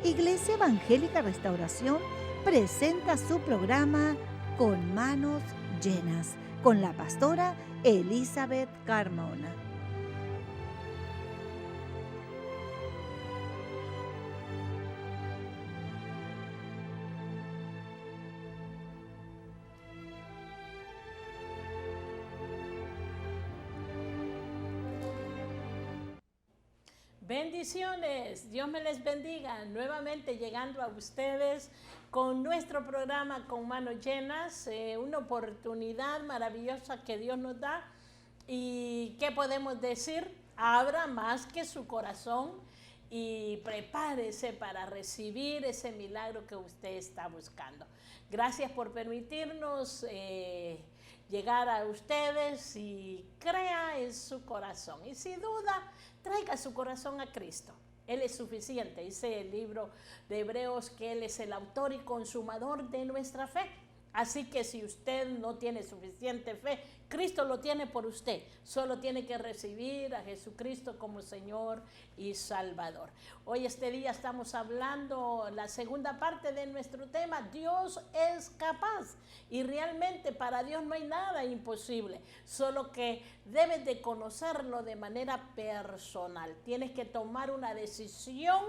Iglesia Evangélica Restauración presenta su programa Con Manos Llenas, con la pastora Elizabeth Carmona. Bendiciones, Dios me les bendiga, nuevamente llegando a ustedes con nuestro programa Con Manos Llenas, una oportunidad maravillosa que Dios nos da. ¿Y qué podemos decir? Abra más que su corazón y prepárese para recibir ese milagro que usted está buscando. Gracias por permitirnos llegar a ustedes y crea en su corazón. Y sin duda, traiga su corazón a Cristo. Él es suficiente. Dice el libro de Hebreos que Él es el autor y consumador de nuestra fe. Así que si usted no tiene suficiente fe, Cristo lo tiene por usted. Solo tiene que recibir a Jesucristo como Señor y Salvador. Hoy este día estamos hablando la segunda parte de nuestro tema. Dios es capaz. Y realmente para Dios no hay nada imposible. Solo que debes de conocerlo de manera personal. Tienes que tomar una decisión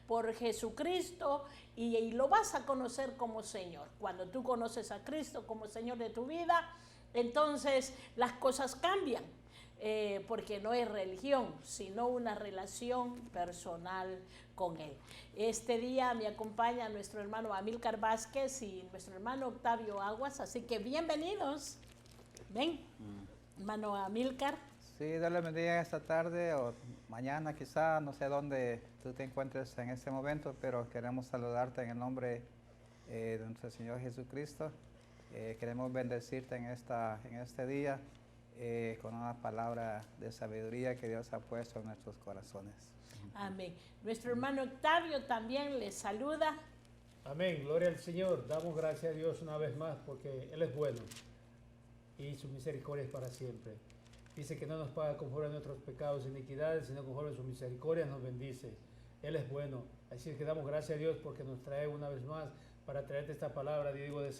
por Jesucristo y lo vas a conocer como Señor. Cuando tú conoces a Cristo como Señor de tu vida, entonces las cosas cambian, porque no es religión, sino una relación personal con Él. Este día me acompaña nuestro hermano Amílcar Vázquez y nuestro hermano Octavio Aguas, así que bienvenidos. Ven, hermano Amílcar. Sí, Dios le bendiga esta tarde o mañana quizá, no sé dónde tú te encuentres en este momento, pero queremos saludarte en el nombre de nuestro Señor Jesucristo. Queremos bendecirte en este día con una palabra de sabiduría que Dios ha puesto en nuestros corazones. Amén. Nuestro hermano Octavio también les saluda. Amén, gloria al Señor. Damos gracias a Dios una vez más porque Él es bueno y su misericordia es para siempre. Dice que no nos paga conforme a nuestros pecados e iniquidades, sino conforme a su misericordia nos bendice. Él es bueno. Así es que damos gracias a Dios porque nos trae una vez más para traerte esta palabra, digo, de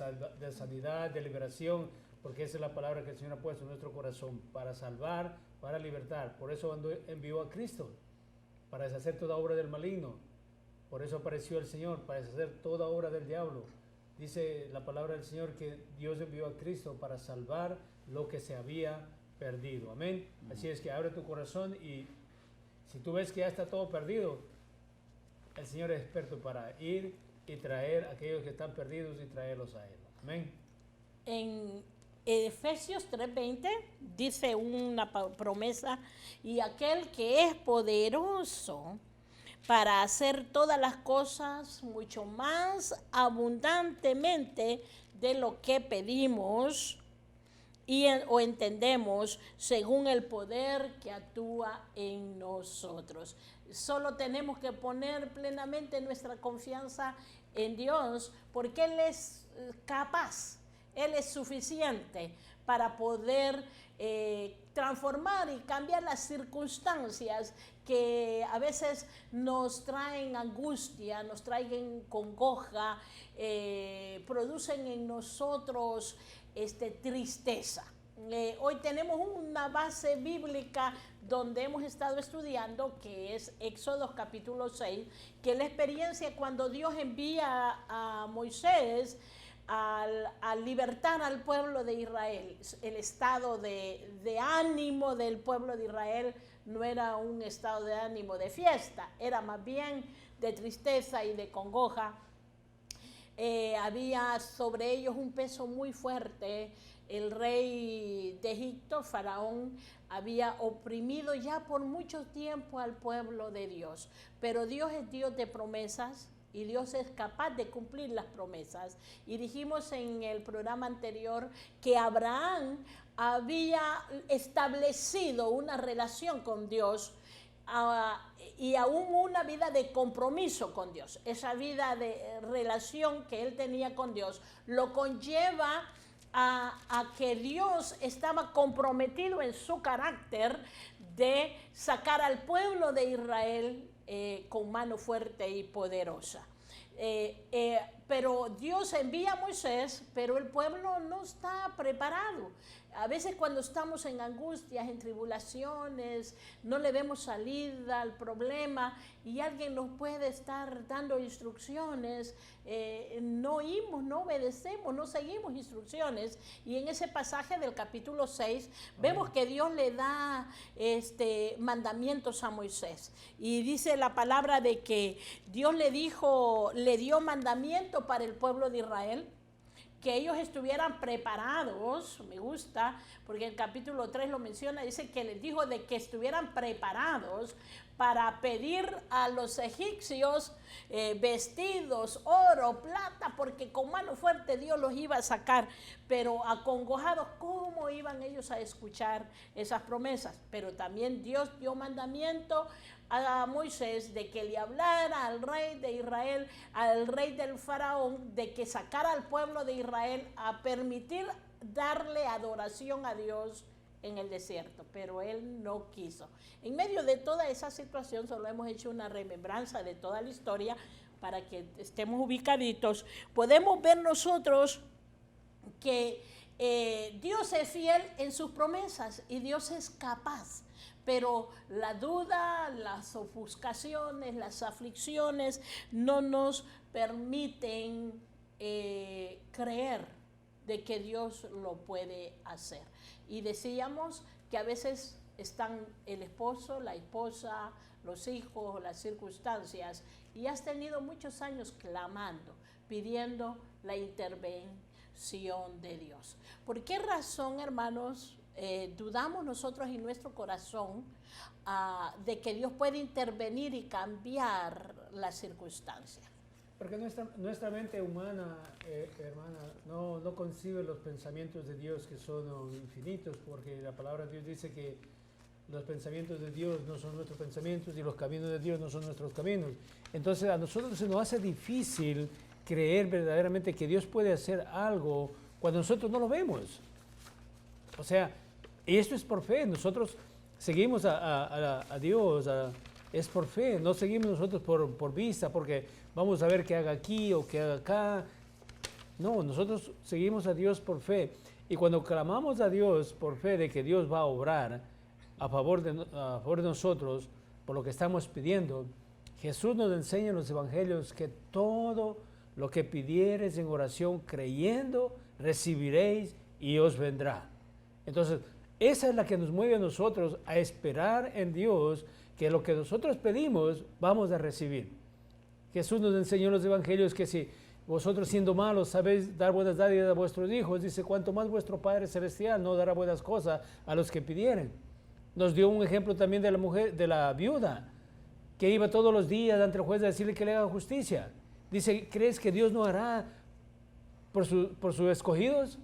sanidad, de liberación, porque esa es la palabra que el Señor ha puesto en nuestro corazón, para salvar, para libertar. Por eso envió a Cristo, para deshacer toda obra del maligno. Por eso apareció el Señor, para deshacer toda obra del diablo. Dice la palabra del Señor que Dios envió a Cristo para salvar lo que se había perdido. Amén. Así es que abre tu corazón y si tú ves que ya está todo perdido, el Señor es experto para ir y traer a aquellos que están perdidos y traerlos a Él. Amén. En Efesios 3:20 dice una promesa: y aquel que es poderoso para hacer todas las cosas mucho más abundantemente de lo que pedimos o entendemos, según el poder que actúa en nosotros. Solo tenemos que poner plenamente nuestra confianza en Dios, porque Él es capaz, Él es suficiente para poder transformar y cambiar las circunstancias que a veces nos traen angustia, nos traen congoja, producen en nosotros tristeza. Hoy tenemos una base bíblica donde hemos estado estudiando, que es Éxodo capítulo 6, que es la experiencia cuando Dios envía a Moisés al libertar al pueblo de Israel. El estado de ánimo del pueblo de Israel no era un estado de ánimo de fiesta, era más bien de tristeza y de congoja. Había sobre ellos un peso muy fuerte. El rey de Egipto, Faraón, había oprimido ya por mucho tiempo al pueblo de Dios. Pero Dios es Dios de promesas y Dios es capaz de cumplir las promesas. Y dijimos en el programa anterior que Abraham había establecido una relación con Dios, y aún una vida de compromiso con Dios. Esa vida de relación que él tenía con Dios lo conlleva a que Dios estaba comprometido en su carácter de sacar al pueblo de Israel con mano fuerte y poderosa. Pero Dios envía a Moisés, pero el pueblo no está preparado. A veces cuando estamos en angustias, en tribulaciones, no le vemos salida al problema y alguien nos puede estar dando instrucciones, no oímos, no obedecemos, no seguimos instrucciones. Y en ese pasaje del capítulo 6 vemos que Dios le da mandamientos a Moisés. Y dice la palabra de que Dios le dio mandamiento para el pueblo de Israel, que ellos estuvieran preparados. Me gusta, porque el capítulo 3 lo menciona, dice que les dijo de que estuvieran preparados para pedir a los egipcios vestidos, oro, plata, porque con mano fuerte Dios los iba a sacar, pero acongojados, ¿cómo iban ellos a escuchar esas promesas? Pero también Dios dio mandamiento a Moisés de que le hablara al rey de Israel, al rey del faraón, de que sacara al pueblo de Israel a permitir darle adoración a Dios en el desierto, pero él no quiso. En medio de toda esa situación, solo hemos hecho una remembranza de toda la historia para que estemos ubicaditos. Podemos ver nosotros que Dios es fiel en sus promesas y Dios es capaz. Pero la duda, las ofuscaciones, las aflicciones no nos permiten creer de que Dios lo puede hacer. Y decíamos que a veces están el esposo, la esposa, los hijos, las circunstancias, y has tenido muchos años clamando, pidiendo la intervención de Dios. ¿Por qué razón, hermanos, dudamos nosotros en nuestro corazón de que Dios puede intervenir y cambiar la circunstancia? Porque nuestra mente humana, hermana, no concibe los pensamientos de Dios, que son infinitos, porque la palabra de Dios dice que los pensamientos de Dios no son nuestros pensamientos y los caminos de Dios no son nuestros caminos. Entonces a nosotros se nos hace difícil creer verdaderamente que Dios puede hacer algo cuando nosotros no lo vemos. O sea, esto es por fe. Nosotros seguimos a Dios, es por fe. No seguimos nosotros por vista, porque vamos a ver qué haga aquí o qué haga acá. No, nosotros seguimos a Dios por fe. Y cuando clamamos a Dios por fe de que Dios va a obrar a favor de nosotros por lo que estamos pidiendo, Jesús nos enseña en los evangelios que todo lo que pidiereis en oración creyendo, recibiréis y os vendrá. Entonces, esa es la que nos mueve a nosotros a esperar en Dios que lo que nosotros pedimos vamos a recibir. Jesús nos enseñó en los evangelios que si vosotros siendo malos sabéis dar buenas dádivas a vuestros hijos, dice, cuanto más vuestro Padre Celestial no dará buenas cosas a los que pidieren. Nos dio un ejemplo también de la mujer, de la viuda, que iba todos los días ante el juez a decirle que le haga justicia. Dice, ¿crees que Dios no hará por sus escogidos?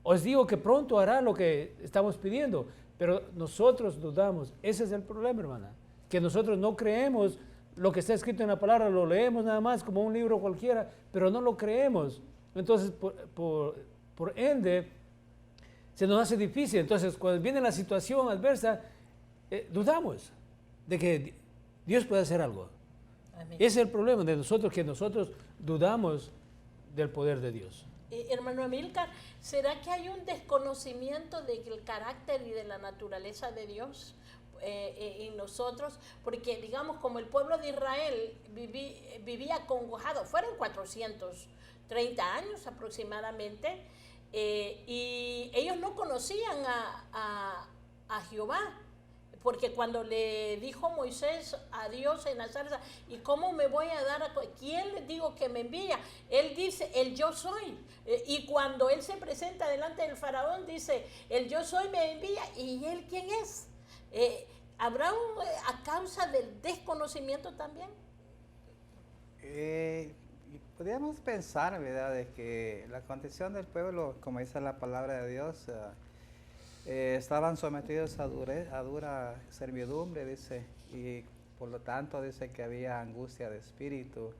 Os digo que pronto hará lo que estamos pidiendo, pero nosotros dudamos. Ese es el problema, hermana, que nosotros no creemos lo que está escrito en la palabra, lo leemos nada más como un libro cualquiera, pero no lo creemos. Entonces, por ende, se nos hace difícil. Entonces, cuando viene la situación adversa, dudamos de que Dios puede hacer algo. Amén. Ese es el problema de nosotros, que nosotros dudamos del poder de Dios. Hermano Amílcar, ¿será que hay un desconocimiento del carácter y de la naturaleza de Dios en nosotros? Porque digamos, como el pueblo de Israel vivía acongojado, fueron 430 años aproximadamente, y ellos no conocían a Jehová. Porque cuando le dijo Moisés a Dios en la zarza, ¿y cómo me voy a dar quién le digo que me envía? Él dice, el yo soy. Y cuando él se presenta delante del faraón, dice, el yo soy me envía. ¿Y él quién es? ¿Habrá a causa del desconocimiento también? Podríamos pensar, ¿verdad?, de que la condición del pueblo, como dice la palabra de Dios, estaban sometidos a dura servidumbre, dice, y por lo tanto dice que había angustia de espíritu.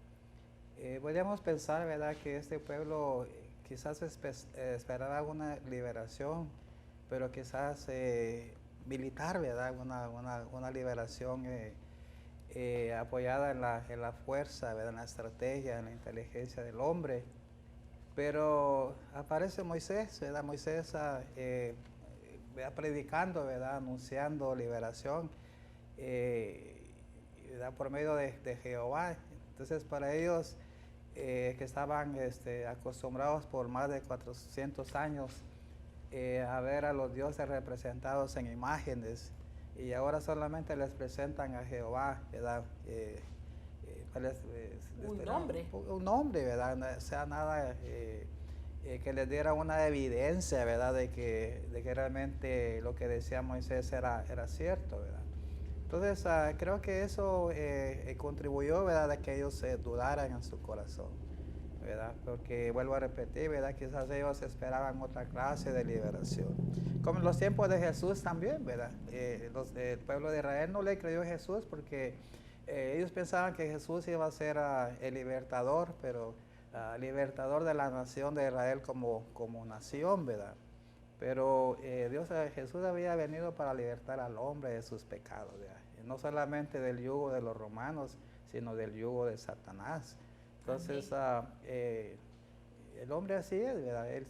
Podríamos pensar, ¿verdad?, que este pueblo quizás esperaba una liberación, pero quizás militar, ¿verdad?, una liberación apoyada en la fuerza, ¿verdad? En la estrategia, en la inteligencia del hombre. Pero aparece Moisés, ¿verdad? Moisés predicando, ¿verdad? Anunciando liberación, ¿verdad? Por medio de Jehová. Entonces para ellos que estaban acostumbrados por más de 400 años a ver a los dioses representados en imágenes, y ahora solamente les presentan a Jehová, ¿verdad? Un nombre, ¿verdad? No, o sea, nada que les diera una evidencia, ¿verdad? De que realmente lo que decía Moisés era cierto, ¿verdad? Entonces, creo que eso contribuyó, ¿verdad? De que ellos dudaran en su corazón, ¿verdad? Porque, vuelvo a repetir, ¿verdad? Quizás ellos esperaban otra clase de liberación. Como en los tiempos de Jesús también, ¿verdad? El pueblo de Israel no le creyó a Jesús porque ellos pensaban que Jesús iba a ser el libertador, pero libertador de la nación de Israel como nación, ¿verdad? Pero Jesús había venido para libertar al hombre de sus pecados, ¿verdad? No solamente del yugo de los romanos, sino del yugo de Satanás. Entonces, el hombre así es, ¿verdad? Él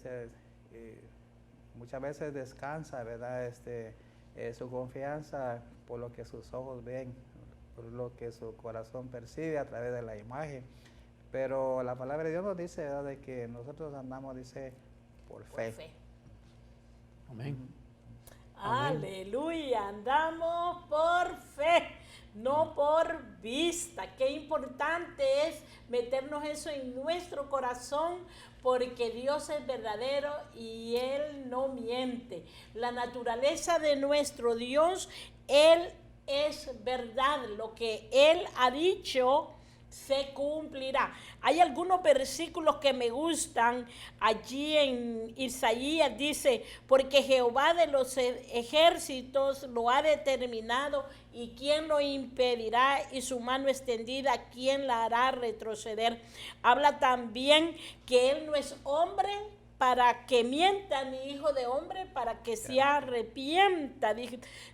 muchas veces descansa, ¿verdad? Su confianza por lo que sus ojos ven, por lo que su corazón percibe a través de la imagen. Pero la palabra de Dios nos dice, ¿verdad? De que nosotros andamos, dice, por fe. Amén. Aleluya, andamos por fe, no por vista. Qué importante es meternos eso en nuestro corazón, porque Dios es verdadero y Él no miente. La naturaleza de nuestro Dios, Él es verdad. Lo que Él ha dicho se cumplirá. Hay algunos versículos que me gustan. Allí en Isaías dice, porque Jehová de los ejércitos lo ha determinado, y quién lo impedirá, y su mano extendida, quién la hará retroceder. Habla también que Él no es hombre para que mienta, ni hijo de hombre para que se arrepienta.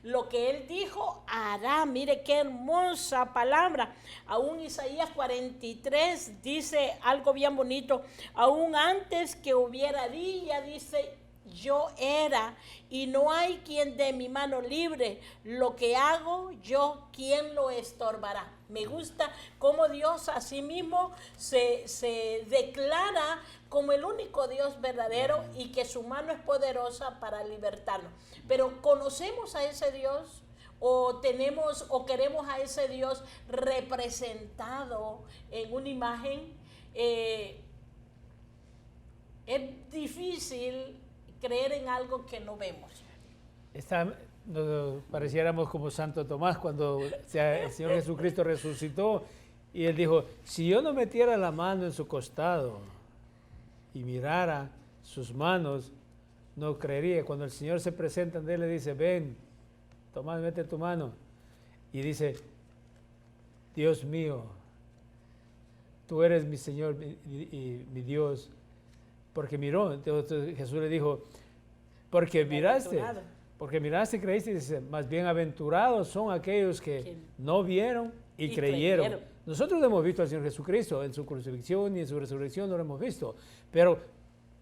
Lo que Él dijo hará. Mire qué hermosa palabra. Aún Isaías 43 dice algo bien bonito. Aún antes que hubiera día, dice, yo era, y no hay quien de mi mano libre. Lo que hago yo, ¿quién lo estorbará? Me gusta cómo Dios a sí mismo se declara como el único Dios verdadero, y que su mano es poderosa para libertarnos. Pero ¿conocemos a ese Dios? ¿O queremos a ese Dios representado en una imagen? Es difícil creer en algo que no vemos. Nos pareciéramos como Santo Tomás cuando el Señor Jesucristo resucitó y él dijo, si yo no metiera la mano en su costado y mirara sus manos, no creería. Cuando el Señor se presenta ante él, le dice, ven, Tomás, mete tu mano. Y dice, Dios mío, tú eres mi Señor y mi Dios. Porque miró. Entonces Jesús le dijo, porque miraste, creíste. Y dice, más bienaventurados son aquellos que no vieron y creyeron. Nosotros hemos visto al Señor Jesucristo en su crucifixión y en su resurrección, no lo hemos visto. Pero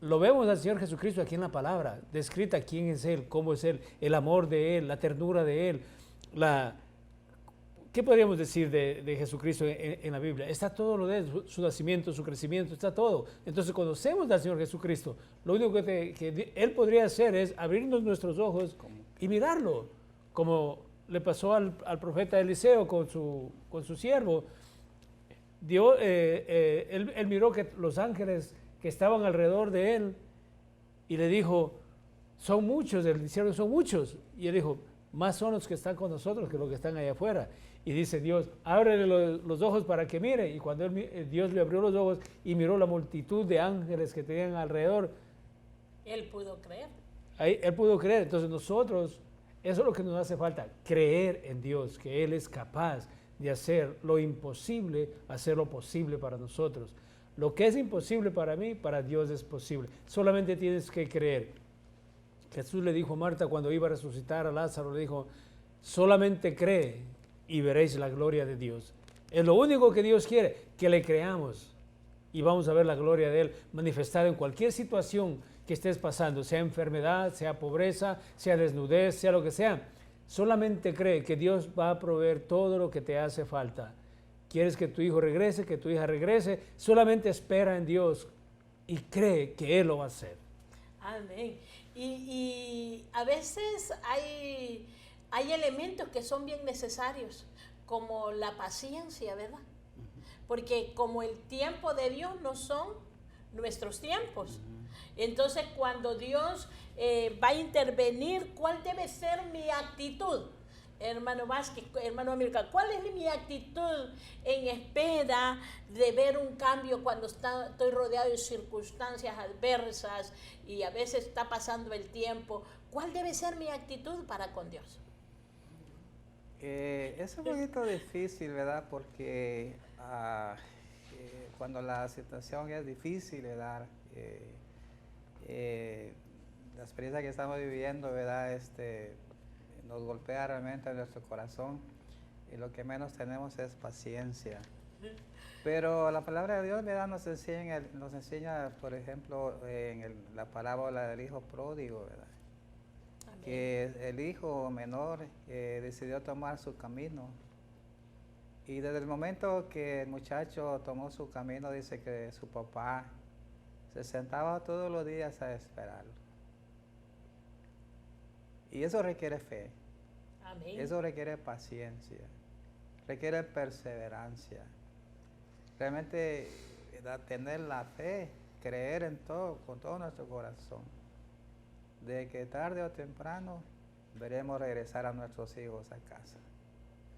lo vemos al Señor Jesucristo aquí en la palabra, descrita quién es Él, cómo es Él, el amor de Él, la ternura de Él. ¿Qué podríamos decir de Jesucristo en la Biblia? Está todo lo de Él, su nacimiento, su crecimiento, está todo. Entonces, conocemos al Señor Jesucristo. Lo único que Él podría hacer es abrirnos nuestros ojos y mirarlo, como le pasó al profeta Eliseo con su siervo. Él miró que los ángeles que estaban alrededor de él y le dijo, son muchos, el siervo, son muchos. Y él dijo, más son los que están con nosotros que los que están allá afuera. Y dice Dios, ábrele los ojos para que mire. Y cuando Dios le abrió los ojos y miró la multitud de ángeles que tenían alrededor, él pudo creer. Él pudo creer. Entonces nosotros, eso es lo que nos hace falta, creer en Dios, que Él es capaz de hacer lo imposible, hacer lo posible para nosotros. Lo que es imposible para mí, para Dios es posible. Solamente tienes que creer. Jesús le dijo a Marta cuando iba a resucitar a Lázaro, le dijo, solamente cree y veréis la gloria de Dios. Es lo único que Dios quiere, que le creamos y vamos a ver la gloria de Él manifestada en cualquier situación que estés pasando, sea enfermedad, sea pobreza, sea desnudez, sea lo que sea. Solamente cree que Dios va a proveer todo lo que te hace falta. ¿Quieres que tu hijo regrese, que tu hija regrese? Solamente espera en Dios y cree que Él lo va a hacer. Amén. Y a veces hay elementos que son bien necesarios, como la paciencia, ¿verdad? Porque como el tiempo de Dios no son nuestros tiempos. Entonces, cuando Dios va a intervenir, ¿cuál debe ser mi actitud? Hermano Vázquez, hermano Amílcar, ¿cuál es mi actitud en espera de ver un cambio cuando estoy rodeado de circunstancias adversas y a veces está pasando el tiempo? ¿Cuál debe ser mi actitud para con Dios? Es un poquito difícil, ¿verdad? Porque cuando la situación es difícil, ¿verdad? La experiencia que estamos viviendo, ¿verdad? Nos golpea realmente en nuestro corazón y lo que menos tenemos es paciencia. Pero la palabra de Dios, ¿verdad? Nos enseña, por ejemplo, en la parábola del hijo pródigo, ¿verdad? Amén. Que el hijo menor decidió tomar su camino. Y desde el momento que el muchacho tomó su camino, dice que su papá se sentaba todos los días a esperarlo. Y eso requiere fe. Amén. Eso requiere paciencia, requiere perseverancia. Realmente tener la fe, creer en todo, con todo nuestro corazón, de que tarde o temprano veremos regresar a nuestros hijos a casa.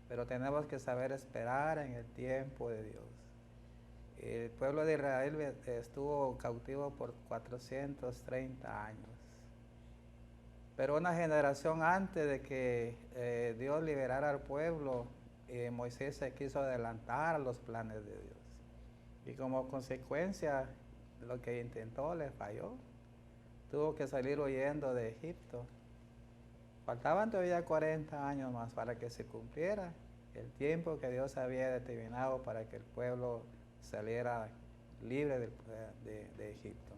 Pero tenemos que saber esperar en el tiempo de Dios. El pueblo de Israel estuvo cautivo por 430 años. Pero una generación antes de que Dios liberara al pueblo, Moisés se quiso adelantar a los planes de Dios. Y como consecuencia de lo que intentó, le falló. Tuvo que salir huyendo de Egipto. Faltaban todavía 40 años más para que se cumpliera el tiempo que Dios había determinado para que el pueblo saliera libre de Egipto.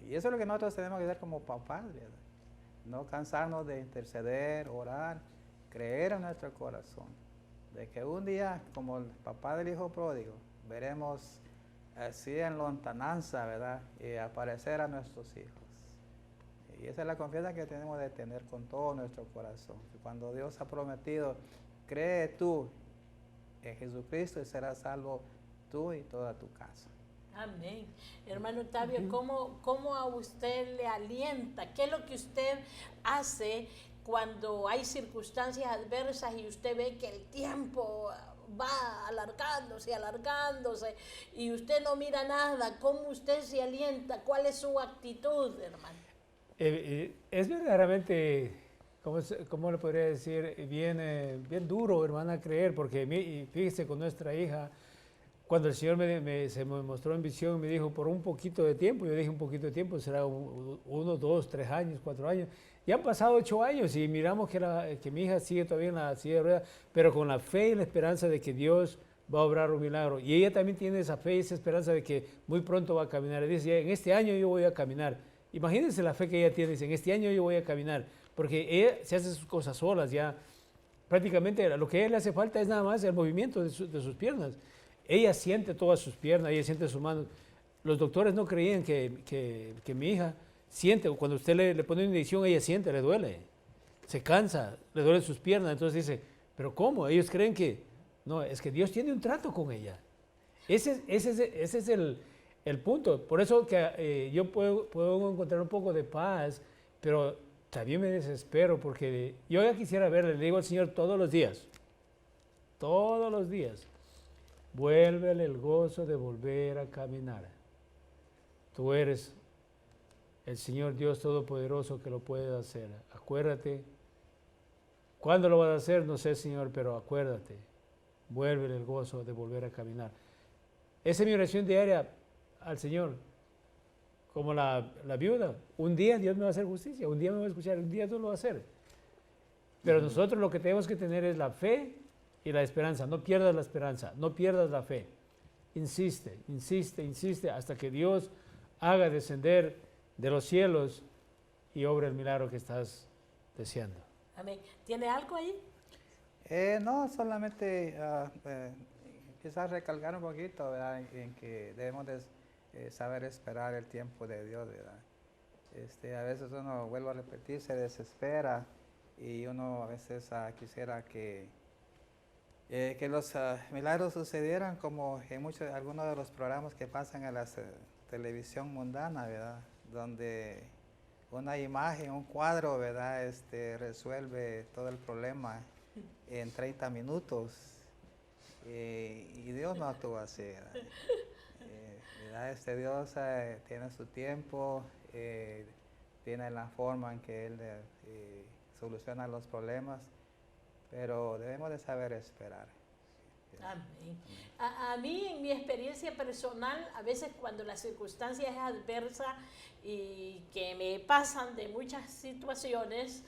Y eso es lo que nosotros tenemos que hacer como papás, ¿verdad? No cansarnos de interceder, orar, creer en nuestro corazón, de que un día, como el papá del hijo pródigo, veremos así en lontananza, ¿verdad? Y aparecer a nuestros hijos. Y esa es la confianza que tenemos de tener con todo nuestro corazón. Que cuando Dios ha prometido, cree tú en Jesucristo y serás salvo tú y toda tu casa. Amén. Hermano Octavio, ¿cómo a usted le alienta? ¿Qué es lo que usted hace cuando hay circunstancias adversas y usted ve que el tiempo va alargándose y usted no mira nada? ¿Cómo usted se alienta? ¿Cuál es su actitud, hermano? Es verdaderamente, ¿cómo le podría decir? Bien duro, hermana, creer, porque fíjese con nuestra hija, cuando el Señor se me mostró en visión, me dijo por un poquito de tiempo, yo dije un poquito de tiempo, será 1, 2, 3 años, 4 años. Ya han pasado 8 años y miramos que mi hija sigue todavía en la silla de ruedas, pero con la fe y la esperanza de que Dios va a obrar un milagro. Y ella también tiene esa fe y esa esperanza de que muy pronto va a caminar. Y dice, en este año yo voy a caminar. Imagínense la fe que ella tiene, dice, en este año yo voy a caminar, porque ella se hace sus cosas solas ya. Prácticamente lo que a ella le hace falta es nada más el movimiento de sus piernas. Ella siente todas sus piernas, ella siente sus manos. Los doctores no creían que mi hija siente, cuando usted le pone una inyección, ella siente, le duele, se cansa, le duelen sus piernas. Entonces dice, ¿pero cómo? Ellos creen que, no, es que Dios tiene un trato con ella. Ese es el punto. Por eso que yo puedo encontrar un poco de paz, pero también me desespero, porque yo ya quisiera verle, le digo al Señor todos los días, vuélvele el gozo de volver a caminar. Tú eres el Señor Dios Todopoderoso que lo puede hacer. Acuérdate. ¿Cuándo lo vas a hacer? No sé, Señor, pero acuérdate. Vuélvele el gozo de volver a caminar. Esa es mi oración diaria al Señor. Como la viuda. Un día Dios me va a hacer justicia. Un día me va a escuchar. Un día Dios lo va a hacer. Pero nosotros lo que tenemos que tener es la fe y la esperanza. No pierdas la esperanza, no pierdas la fe. Insiste, insiste, insiste hasta que Dios haga descender de los cielos y obre el milagro que estás deseando. Amén. ¿Tiene algo ahí? No, solamente quizás recalcar un poquito, ¿verdad? En que debemos de saber esperar el tiempo de Dios, ¿verdad? A veces uno, vuelvo a repetir, se desespera y uno a veces quisiera que los milagros sucedieran como en algunos de los programas que pasan en la televisión mundana, ¿verdad? Donde una imagen, un cuadro, ¿verdad? Resuelve todo el problema en 30 minutos. Y Dios no actúa así, ¿verdad? ¿Verdad? Dios tiene su tiempo, tiene la forma en que Él soluciona los problemas, pero debemos de saber esperar. Amén. A mí, en mi experiencia personal, a veces cuando la circunstancia es adversa y que me pasan de muchas situaciones,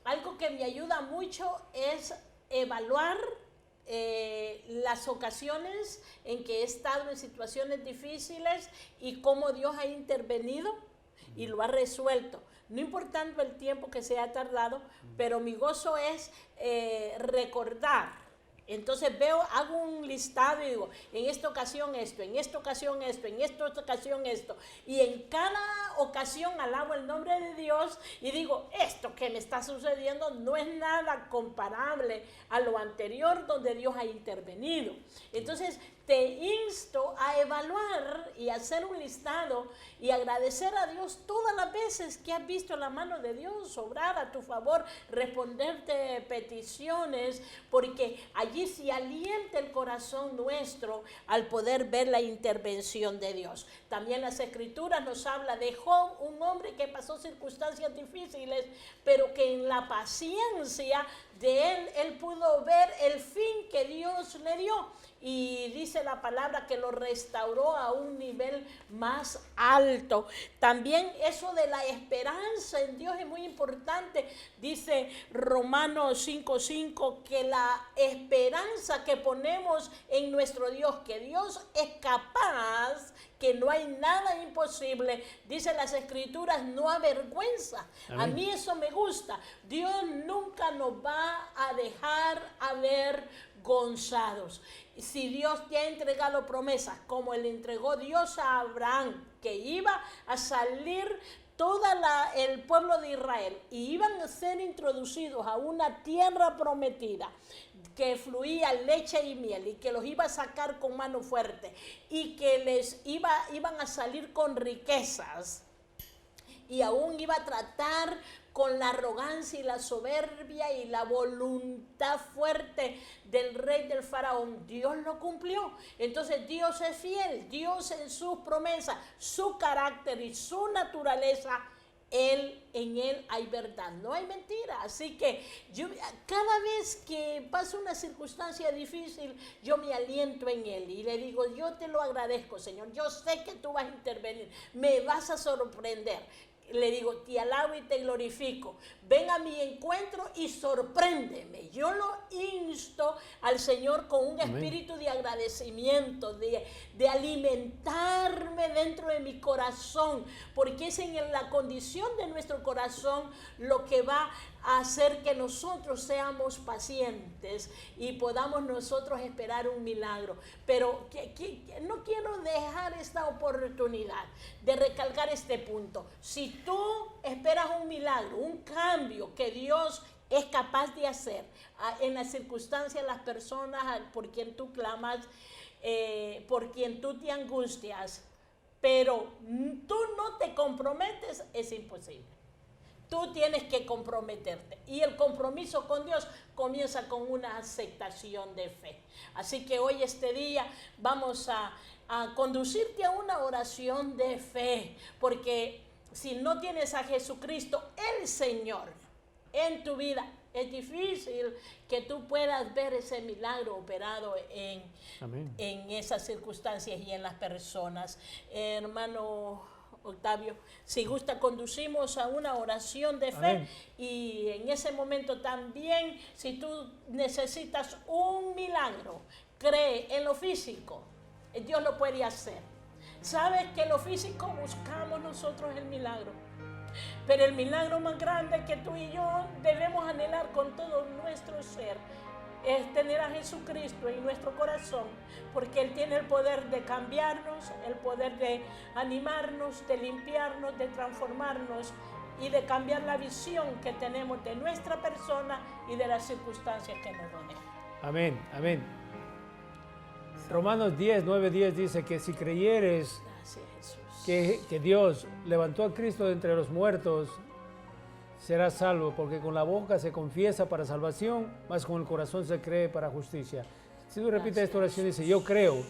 algo que me ayuda mucho es evaluar las ocasiones en que he estado en situaciones difíciles y cómo Dios ha intervenido y lo ha resuelto. No importando el tiempo que se ha tardado, pero mi gozo es recordar. Entonces hago un listado y digo, en esta ocasión esto, en esta ocasión esto, en esta ocasión esto. Y en cada ocasión alabo el nombre de Dios y digo, esto que me está sucediendo no es nada comparable a lo anterior donde Dios ha intervenido. Entonces te insto a evaluar y hacer un listado y agradecer a Dios todas las veces que has visto la mano de Dios obrar a tu favor, responderte peticiones, porque allí se alienta el corazón nuestro al poder ver la intervención de Dios. También las Escrituras nos habla de Job, un hombre que pasó circunstancias difíciles, pero que en la paciencia de él pudo ver el fin que Dios le dio. Y dice la palabra que lo restauró a un nivel más alto. También eso de la esperanza en Dios es muy importante. Dice Romanos 5:5 que la esperanza que ponemos en nuestro Dios, que Dios es capaz, que no hay nada imposible, dice las Escrituras, no avergüenza. Amén. A mí eso me gusta. Dios nunca nos va a dejar avergonzados. Si Dios te ha entregado promesas, como le entregó Dios a Abraham, que iba a salir todo el pueblo de Israel y iban a ser introducidos a una tierra prometida que fluía leche y miel y que los iba a sacar con mano fuerte y que iban a salir con riquezas y aún iba a tratar con la arrogancia y la soberbia y la voluntad fuerte del rey del faraón. Dios lo cumplió. Entonces Dios es fiel. Dios en sus promesas, su carácter y su naturaleza, en Él hay verdad, no hay mentira. Así que yo cada vez que pasa una circunstancia difícil, yo me aliento en Él y le digo, yo te lo agradezco, Señor. Yo sé que tú vas a intervenir, me vas a sorprender. Le digo, te alabo y te glorifico. Ven a mi encuentro y sorpréndeme. Yo lo insto al Señor con un espíritu de agradecimiento, de alimentarme dentro de mi corazón, porque es en la condición de nuestro corazón lo que va a hacer que nosotros seamos pacientes y podamos nosotros esperar un milagro. Pero no quiero dejar esta oportunidad de recalcar este punto. Si tú esperas un milagro, un cambio que Dios es capaz de hacer en las circunstancias, las personas por quien tú clamas, por quien tú te angustias, pero tú no te comprometes, es imposible. Tú tienes que comprometerte y el compromiso con Dios comienza con una aceptación de fe. Así que hoy, este día, vamos a conducirte a una oración de fe, porque si no tienes a Jesucristo, el Señor, en tu vida, es difícil que tú puedas ver ese milagro operado en esas circunstancias y en las personas. Hermano Octavio, si gusta, conducimos a una oración de fe. Amén. Y en ese momento también, si tú necesitas un milagro, cree en lo físico, Dios lo puede hacer. Sabes que en lo físico buscamos nosotros el milagro, pero el milagro más grande que tú y yo debemos anhelar con todo nuestro ser es tener a Jesucristo en nuestro corazón, porque Él tiene el poder de cambiarnos, el poder de animarnos, de limpiarnos, de transformarnos y de cambiar la visión que tenemos de nuestra persona y de las circunstancias que nos rodean. Amén, amén. Romanos 10, 9, 10 dice que si creyeres Gracias, Jesús. que Dios levantó a Cristo de entre los muertos, serás salvo, porque con la boca se confiesa para salvación, mas con el corazón se cree para justicia. Si tú repites esta oración, dice, yo creo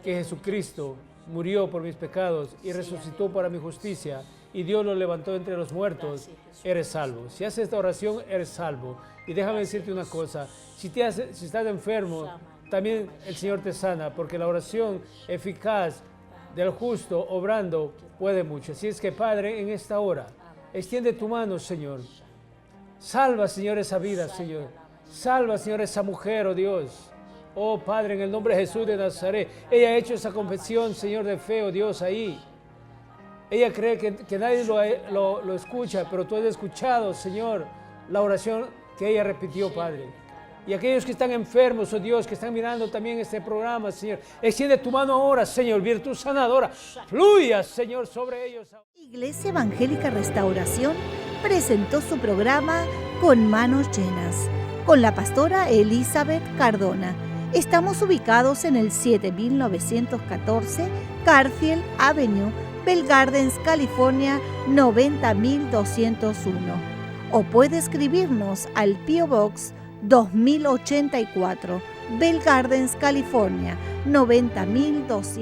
que Jesucristo murió por mis pecados y resucitó para mi justicia, y Dios lo levantó entre los muertos, eres salvo. Si haces esta oración, eres salvo. Y déjame decirte una cosa, si estás enfermo, también el Señor te sana, porque la oración eficaz del justo obrando puede mucho. Así es que, Padre, en esta hora, extiende tu mano, Señor. Salva, Señor, esa vida, Señor. Salva, Señor, esa mujer, oh Dios. Oh, Padre, en el nombre de Jesús de Nazaret. Ella ha hecho esa confesión, Señor, de fe, oh Dios, ahí. Ella cree que nadie lo escucha, pero tú has escuchado, Señor, la oración que ella repitió, Padre. Y aquellos que están enfermos, oh Dios, que están mirando también este programa, Señor, extiende tu mano ahora, Señor, virtud sanadora. Fluya, Señor, sobre ellos. Iglesia Evangélica Restauración presentó su programa Con Manos Llenas, con la pastora Elizabeth Cardona. Estamos ubicados en el 7914 Garfield Avenue, Bell Gardens, California, 90201. O puede escribirnos al P.O. Box 2084, Bell Gardens, California, 90200.